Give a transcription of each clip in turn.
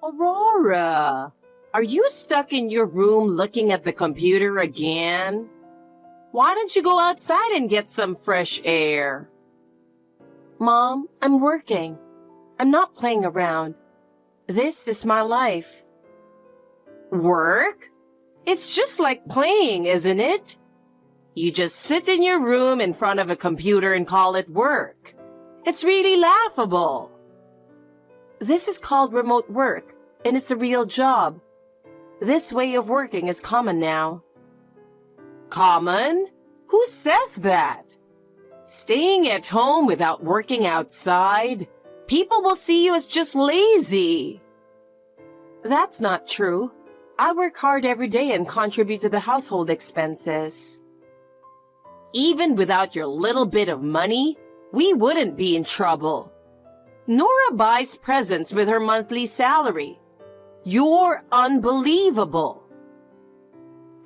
Aurora, are you stuck in your room looking at the computer again? Why don't you go outside and get some fresh air? Mom, I'm working. I'm not playing around. This is my life. Work? It's just like playing, isn't it? You just sit in your room in front of a computer and call it work. It's really laughable. This is called remote work, and it's a real job. This way of working is common now. Common? Who says that? Staying at home without working outside? People will see you as just lazy. That's not true. I work hard every day and contribute to the household expenses. Even without your little bit of money, we wouldn't be in trouble. Nora buys presents with her monthly salary. You're unbelievable.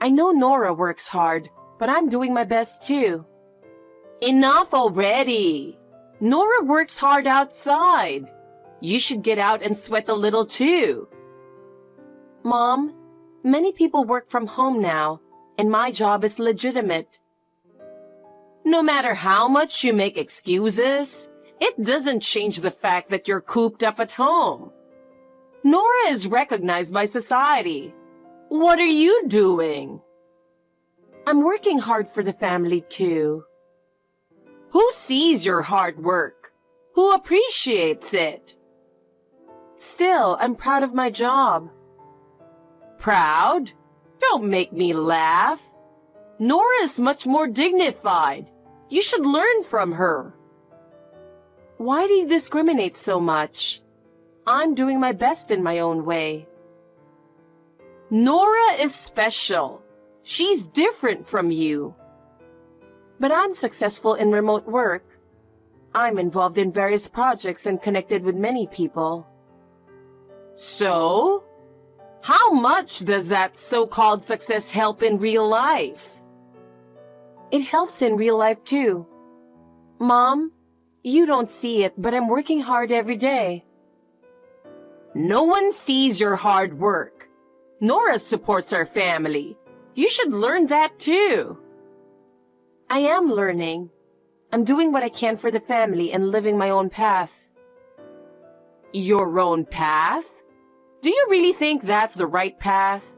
I know Nora works hard, but I'm doing my best too. Enough already. Nora works hard outside. You should get out and sweat a little too. Mom, many people work from home now, and my job is legitimate. No matter how much you make excuses, it doesn't change the fact that you're cooped up at home. Nora is recognized by society. What are you doing? I'm working hard for the family too. Who sees your hard work? Who appreciates it? Still, I'm proud of my job. Proud? Don't make me laugh. Nora is much more dignified. You should learn from her. Why do you discriminate so much? I'm doing my best in my own way. Nora is special. She's different from you. But I'm successful in remote work. I'm involved in various projects and connected with many people. So? How much does that so-called success help in real life? It helps in real life too. Mom, you don't see it, but I'm working hard every day. No one sees your hard work. Nora supports our family. You should learn that too. I am learning. I'm doing what I can for the family and living my own path. Your own path? Do you really think that's the right path?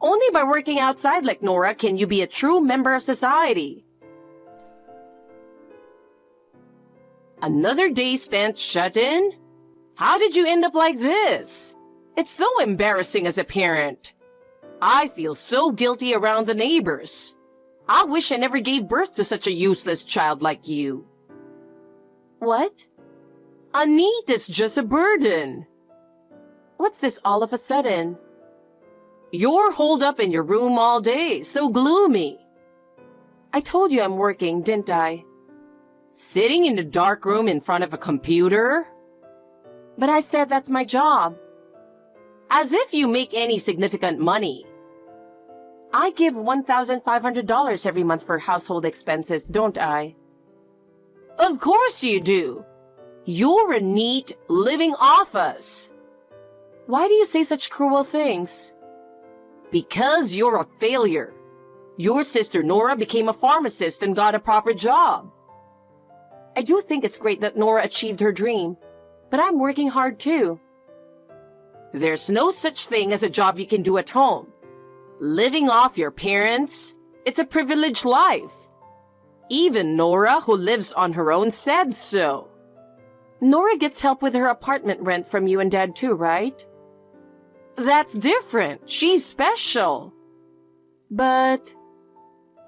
Only by working outside like Nora can you be a true member of society. Another day spent shut in? How did you end up like this? It's so embarrassing as a parent. I feel so guilty around the neighbors. I wish I never gave birth to such a useless child like you. What? A need is just a burden. What's this all of a sudden? You're holed up in your room all day, so gloomy. I told you I'm working, didn't I? Sitting in a dark room in front of a computer? But I said that's my job. As if you make any significant money. I give $1,500 every month for household expenses, don't I? Of course you do. You're a neat living off us. Why do you say such cruel things? Because you're a failure. Your sister Nora became a pharmacist and got a proper job. I do think it's great that Nora achieved her dream, but I'm working hard too. There's no such thing as a job you can do at home. Living off your parents, it's a privileged life. Even Nora, who lives on her own, said so. Nora gets help with her apartment rent from you and Dad too, right? That's different. She's special. But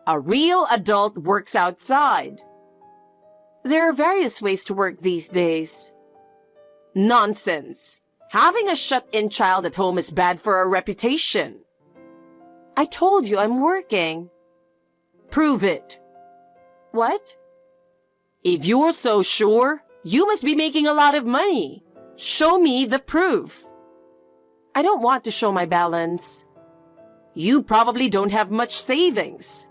a real adult works outside. There are various ways to work these days. Nonsense. Having a shut-in child at home is bad for our reputation. I told you I'm working. Prove it. What? If you're so sure, you must be making a lot of money. Show me the proof. I don't want to show my balance. You probably don't have much savings.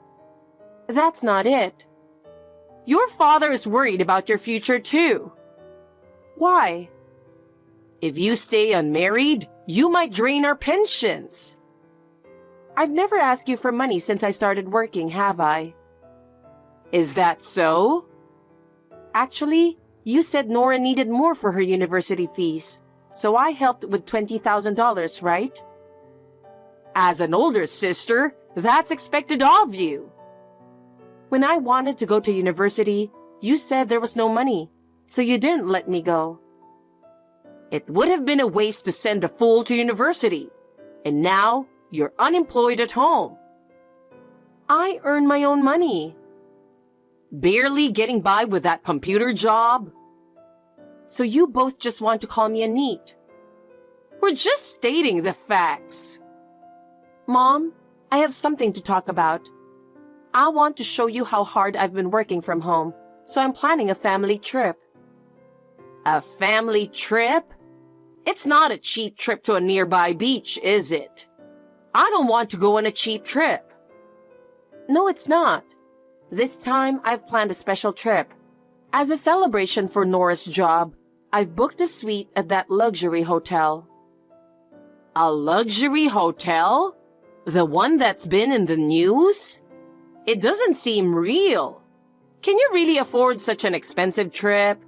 That's not it. Your father is worried about your future too. Why? If you stay unmarried, you might drain our pensions. I've never asked you for money since I started working, have I? Is that so? Actually, you said Nora needed more for her university fees, so I helped with $20,000, right? As an older sister, that's expected of you. When I wanted to go to university, you said there was no money, so you didn't let me go. It would have been a waste to send a fool to university. And now, you're unemployed at home. I earn my own money. Barely getting by with that computer job? So you both just want to call me a NEET. We're just stating the facts. Mom, I have something to talk about. I want to show you how hard I've been working from home, so I'm planning a family trip. A family trip? It's not a cheap trip to a nearby beach, is it? I don't want to go on a cheap trip. No, it's not. This time, I've planned a special trip. As a celebration for Nora's job, I've booked a suite at that luxury hotel. A luxury hotel? The one that's been in the news? It doesn't seem real. Can you really afford such an expensive trip?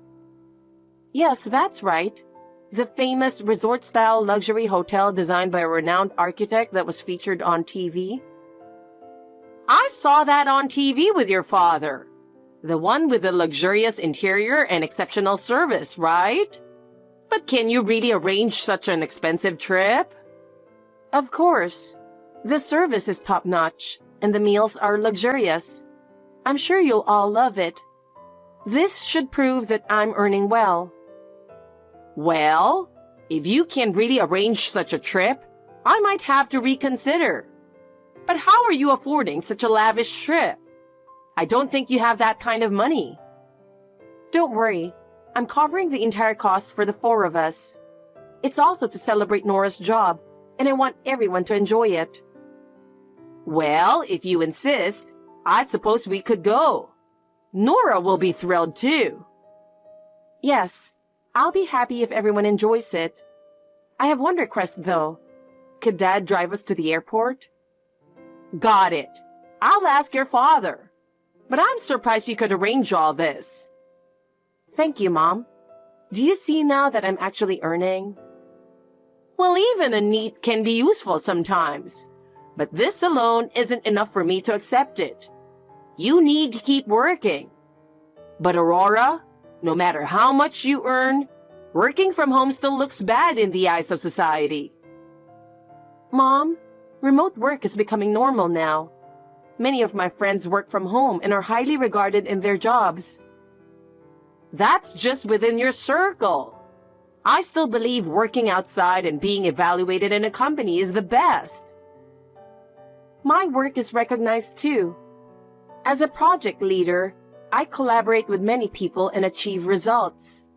Yes, that's right. The famous resort-style luxury hotel designed by a renowned architect that was featured on TV. I saw that on TV with your father. The one with the luxurious interior and exceptional service, right? But can you really arrange such an expensive trip? Of course. The service is top-notch, and the meals are luxurious. I'm sure you'll all love it. This should prove that I'm earning well. Well, if you can really arrange such a trip, I might have to reconsider. But how are you affording such a lavish trip? I don't think you have that kind of money. Don't worry. I'm covering the entire cost for the four of us. It's also to celebrate Nora's job, and I want everyone to enjoy it. Well, if you insist, I suppose we could go. Nora will be thrilled too. Yes, I'll be happy if everyone enjoys it. I have one request though. Could Dad drive us to the airport? Got it. I'll ask your father. But I'm surprised you could arrange all this. Thank you, Mom. Do you see now that I'm actually earning? Well, even a NEET can be useful sometimes. But this alone isn't enough for me to accept it. You need to keep working. But Aurora, no matter how much you earn, working from home still looks bad in the eyes of society. Mom, remote work is becoming normal now. Many of my friends work from home and are highly regarded in their jobs. That's just within your circle. I still believe working outside and being evaluated in a company is the best. My work is recognized too. As a project leader, I collaborate with many people and achieve results.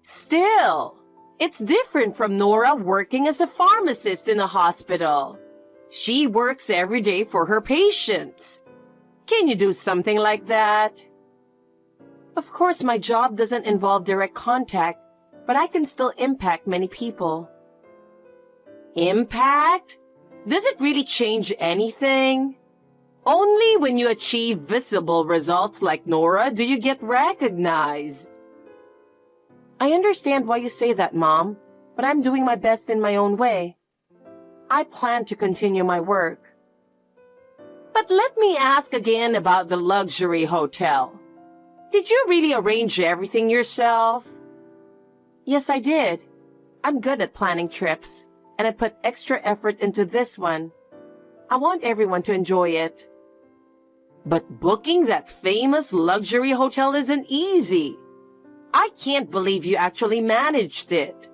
Still, it's different from Nora working as a pharmacist in a hospital. She works every day for her patients. Can you do something like that? Of course, my job doesn't involve direct contact, but I can still impact many people. Impact? Does it really change anything? Only when you achieve visible results like Nora do you get recognized. I understand why you say that, Mom, but I'm doing my best in my own way. I plan to continue my work. But let me ask again about the luxury hotel. Did you really arrange everything yourself? Yes, I did. I'm good at planning trips, and I put extra effort into this one. I want everyone to enjoy it. But booking that famous luxury hotel isn't easy. I can't believe you actually managed it.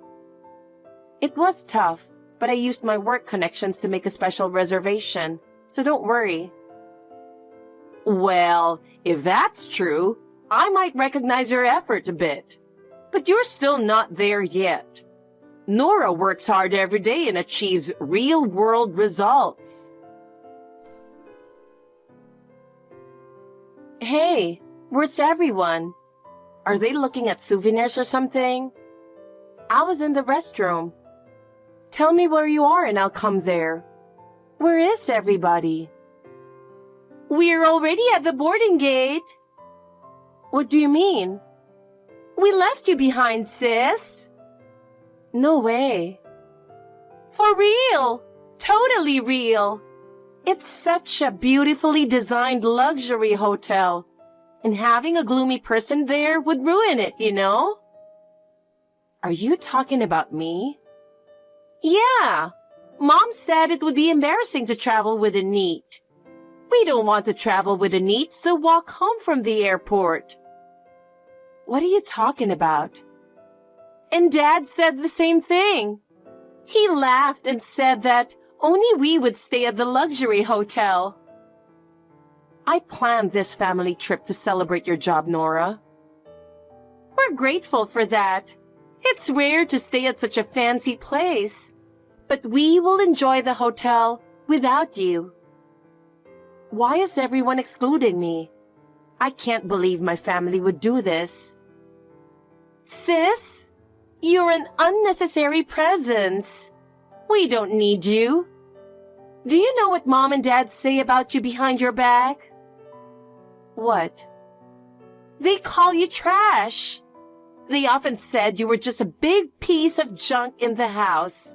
It was tough, but I used my work connections to make a special reservation, so don't worry. Well, if that's true, I might recognize your effort a bit. But you're still not there yet. Nora works hard every day and achieves real-world results. Hey, where's everyone? Are they looking at souvenirs or something? I was in the restroom. Tell me where you are and I'll come there. Where is everybody? We're already at the boarding gate. What do you mean? We left you behind, sis. No way. For real. Totally real. It's such a beautifully designed luxury hotel. And having a gloomy person there would ruin it, you know? Are you talking about me? Yeah. Mom said it would be embarrassing to travel with a NEET. We don't want to travel with a NEET, so walk home from the airport. What are you talking about? And Dad said the same thing. He laughed and said that only we would stay at the luxury hotel. I planned this family trip to celebrate your job, Nora. We're grateful for that. It's rare to stay at such a fancy place, but we will enjoy the hotel without you. Why is everyone excluding me? I can't believe my family would do this. Sis, you're an unnecessary presence. We don't need you. Do you know what Mom and Dad say about you behind your back? What? They call you trash. They often said you were just a big piece of junk in the house.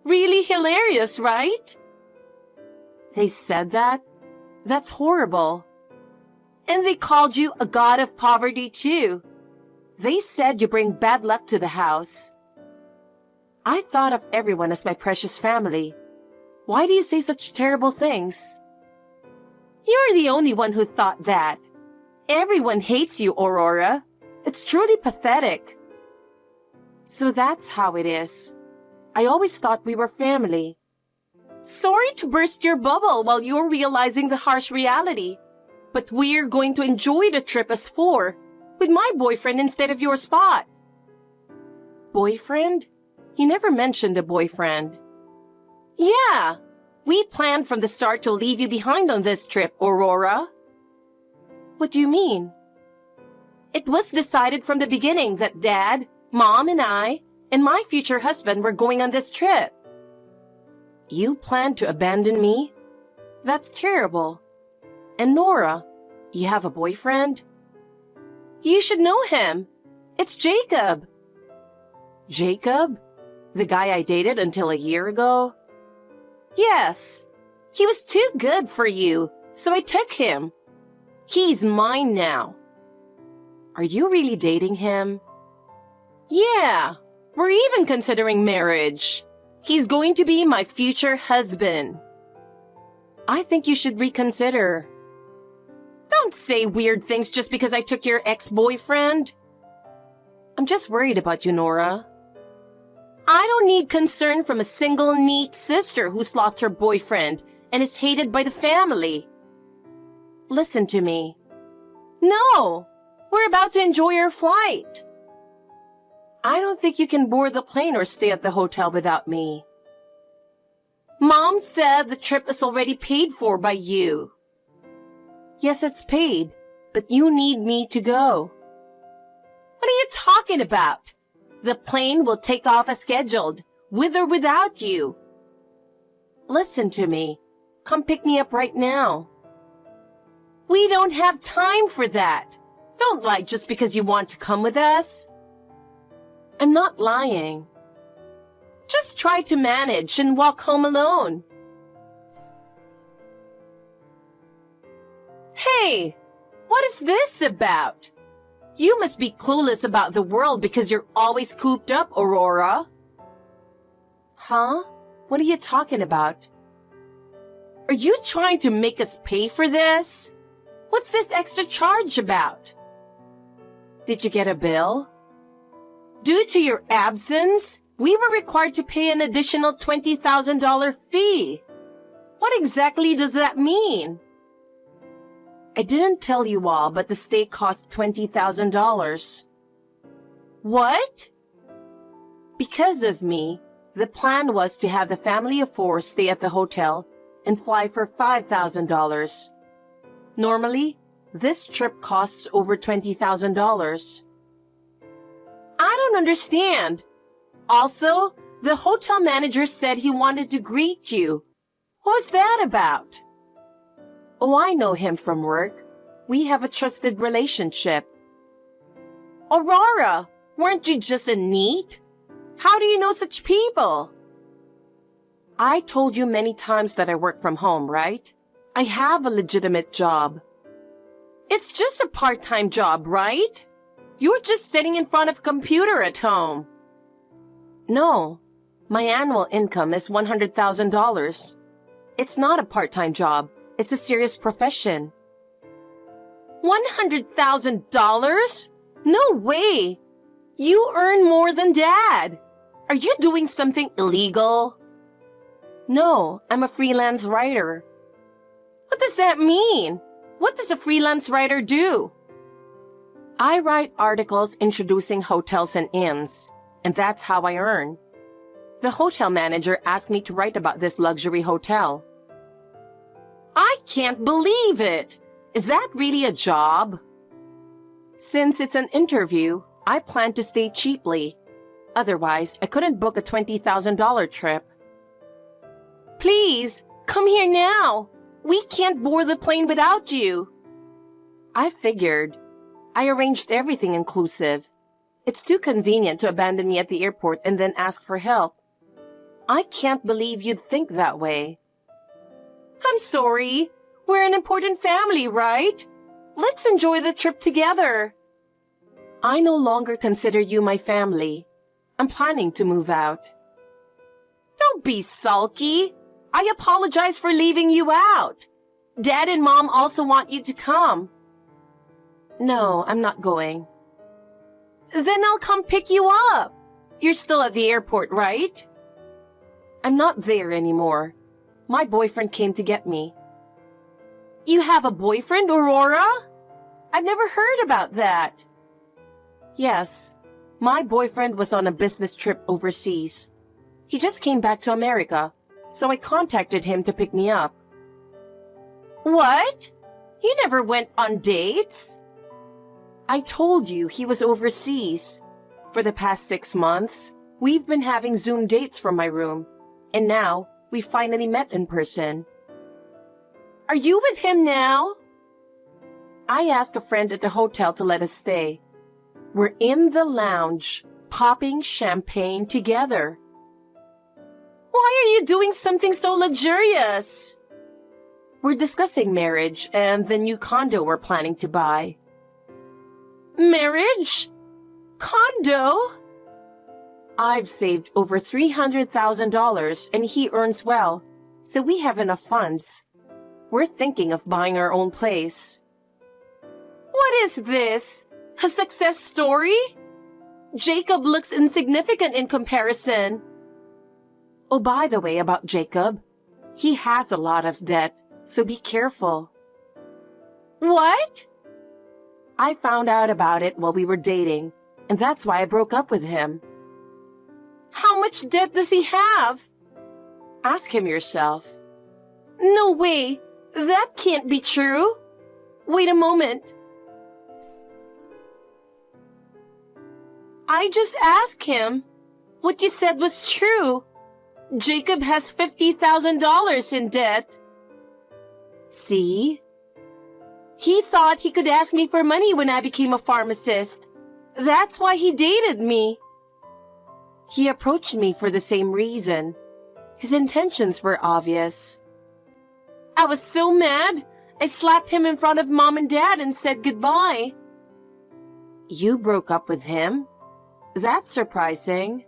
Really hilarious, right? They said that? That's horrible. And they called you a god of poverty too. They said you bring bad luck to the house. I thought of everyone as my precious family. Why do you say such terrible things? You're the only one who thought that. Everyone hates you, Aurora. It's truly pathetic. So that's how it is. I always thought we were family. Sorry to burst your bubble while you're realizing the harsh reality, but we're going to enjoy the trip as four, with my boyfriend instead of your spot. Boyfriend? You never mentioned a boyfriend. Yeah, we planned from the start to leave you behind on this trip, Aurora. What do you mean? It was decided from the beginning that Dad, Mom, and I, and my future husband were going on this trip. You planned to abandon me? That's terrible. And Nora, you have a boyfriend? You should know him. It's Jacob. Jacob? The guy I dated until a year ago? Yes. He was too good for you, so I took him. He's mine now. Are you really dating him? Yeah, we're even considering marriage. He's going to be my future husband. I think you should reconsider. Don't say weird things just because I took your ex-boyfriend. I'm just worried about you, Nora. I don't need concern from a single neat sister who's lost her boyfriend and is hated by the family. Listen to me. No, we're about to enjoy our flight. I don't think you can board the plane or stay at the hotel without me. Mom said the trip is already paid for by you. Yes, it's paid, but you need me to go. What are you talking about? The plane will take off as scheduled, with or without you. Listen to me. Come pick me up right now. We don't have time for that. Don't lie just because you want to come with us. I'm not lying. Just try to manage and walk home alone. Hey, what is this about? You must be clueless about the world because you're always cooped up, Aurora. Huh? What are you talking about? Are you trying to make us pay for this? What's this extra charge about? Did you get a bill? Due to your absence, we were required to pay an additional $20,000 fee. What exactly does that mean? I didn't tell you all, but the stay cost $20,000. What? Because of me, the plan was to have the family of four stay at the hotel and fly for $5,000. Normally, this trip costs over $20,000. I don't understand. Also, the hotel manager said he wanted to greet you. What was that about? Oh, I know him from work. We have a trusted relationship. Aurora, weren't you just a NEET? How do you know such people? I told you many times that I work from home, right? I have a legitimate job. It's just a part-time job, right? You're just sitting in front of a computer at home. No, my annual income is $100,000. It's not a part-time job. It's a serious profession. $100,000? No way! You earn more than Dad. Are you doing something illegal? No, I'm a freelance writer. What does that mean? What does a freelance writer do? I write articles introducing hotels and inns, and that's how I earn. The hotel manager asked me to write about this luxury hotel. I can't believe it! Is that really a job? Since it's an interview, I plan to stay cheaply. Otherwise, I couldn't book a $20,000 trip. Please, come here now. We can't board the plane without you. I figured. I arranged everything inclusive. It's too convenient to abandon me at the airport and then ask for help. I can't believe you'd think that way. I'm sorry. We're an important family, right? Let's enjoy the trip together. I no longer consider you my family. I'm planning to move out. Don't be sulky. I apologize for leaving you out. Dad and Mom also want you to come. No, I'm not going. Then I'll come pick you up. You're still at the airport, right? I'm not there anymore. My boyfriend came to get me. You have a boyfriend, Aurora? I've never heard about that. Yes, my boyfriend was on a business trip overseas. He just came back to America, so I contacted him to pick me up. What? You never went on dates? I told you he was overseas. For the past 6 months, we've been having Zoom dates from my room, and now we finally met in person. Are you with him now? I asked a friend at the hotel to let us stay. We're in the lounge, popping champagne together. Why are you doing something so luxurious? We're discussing marriage and the new condo we're planning to buy. Marriage? Condo? I've saved over $300,000 and he earns well, so we have enough funds. We're thinking of buying our own place. What is this? A success story? Jacob looks insignificant in comparison. Oh, by the way about Jacob, he has a lot of debt, so be careful. What? I found out about it while we were dating, and that's why I broke up with him. How much debt does he have? Ask him yourself. No way! That can't be true! Wait a moment. I just asked him. What you said was true. Jacob has $50,000 in debt. See? He thought he could ask me for money when I became a pharmacist. That's why he dated me. He approached me for the same reason. His intentions were obvious. I was so mad, I slapped him in front of Mom and Dad and said goodbye. You broke up with him? That's surprising.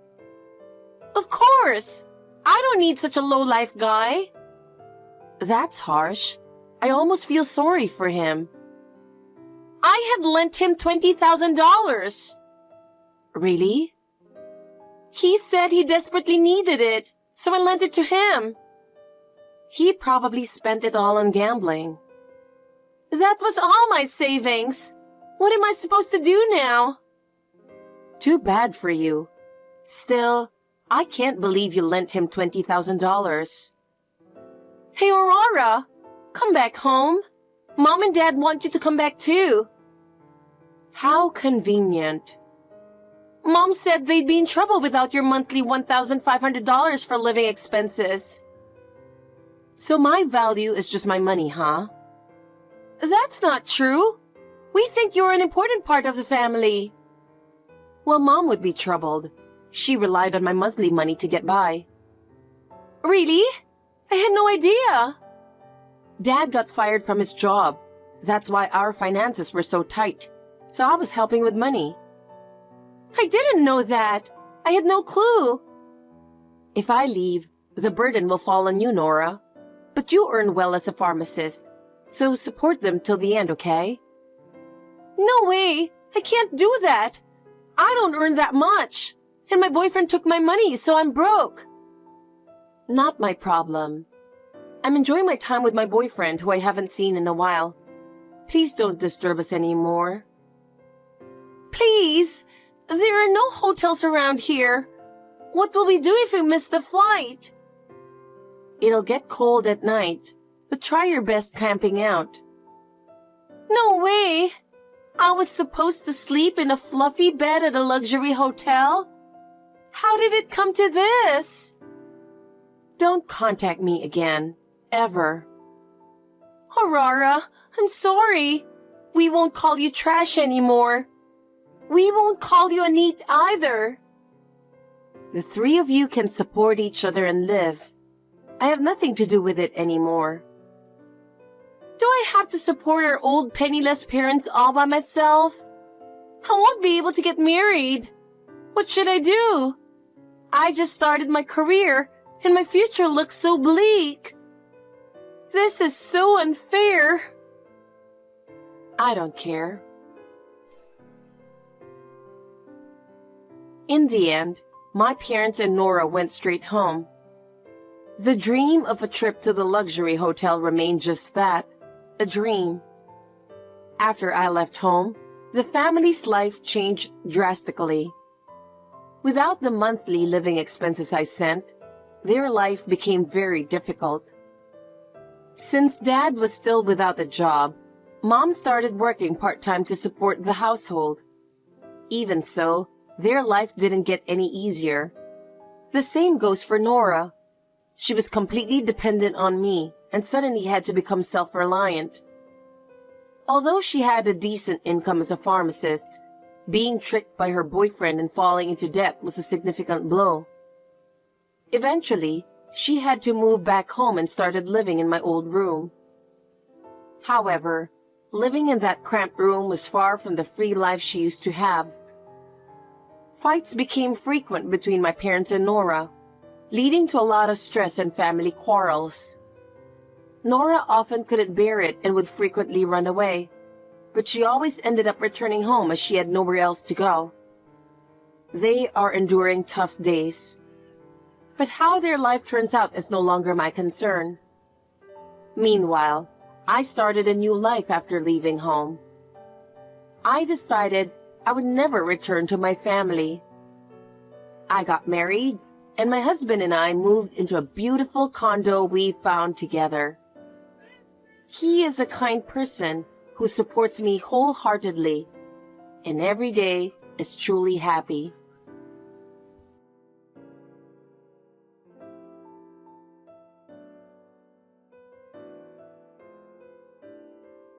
Of course! I don't need such a low-life guy. That's harsh. I almost feel sorry for him. I had lent him $20,000. Really? He said he desperately needed it, so I lent it to him. He probably spent it all on gambling. That was all my savings. What am I supposed to do now? Too bad for you. Still, I can't believe you lent him $20,000. Hey, Aurora, come back home. Mom and Dad want you to come back too. How convenient. Mom said they'd be in trouble without your monthly $1,500 for living expenses. So my value is just my money, huh? That's not true. We think you're an important part of the family. Well, Mom would be troubled. She relied on my monthly money to get by. Really? I had no idea. Dad got fired from his job. That's why our finances were so tight. So I was helping with money. I didn't know that. I had no clue. If I leave, the burden will fall on you, Nora. But you earn well as a pharmacist, so support them till the end, okay? No way! I can't do that! I don't earn that much! And my boyfriend took my money, so I'm broke. Not my problem. I'm enjoying my time with my boyfriend, who I haven't seen in a while. Please don't disturb us anymore. Please! There are no hotels around here. What will we do if we miss the flight? It'll get cold at night, but try your best camping out. No way! I was supposed to sleep in a fluffy bed at a luxury hotel? How did it come to this? Don't contact me again. Ever. Aurora, I'm sorry. We won't call you trash anymore. We won't call you a neat either. The three of you can support each other and live. I have nothing to do with it anymore. Do I have to support our old penniless parents all by myself? I won't be able to get married. What should I do? I just started my career, and my future looks so bleak. This is so unfair. I don't care. In the end, my parents and Nora went straight home. The dream of a trip to the luxury hotel remained just that, a dream. After I left home, the family's life changed drastically. Without the monthly living expenses I sent, their life became very difficult. Since Dad was still without a job, Mom started working part-time to support the household. Even so, their life didn't get any easier. The same goes for Nora. She was completely dependent on me and suddenly had to become self-reliant. Although she had a decent income as a pharmacist, being tricked by her boyfriend and falling into debt was a significant blow. Eventually, she had to move back home and started living in my old room. However, living in that cramped room was far from the free life she used to have. Fights became frequent between my parents and Nora, leading to a lot of stress and family quarrels. Nora often couldn't bear it and would frequently run away, but she always ended up returning home as she had nowhere else to go. They are enduring tough days. But how their life turns out is no longer my concern. Meanwhile, I started a new life after leaving home. I decided I would never return to my family. I got married, and my husband and I moved into a beautiful condo we found together. He is a kind person who supports me wholeheartedly, and every day is truly happy.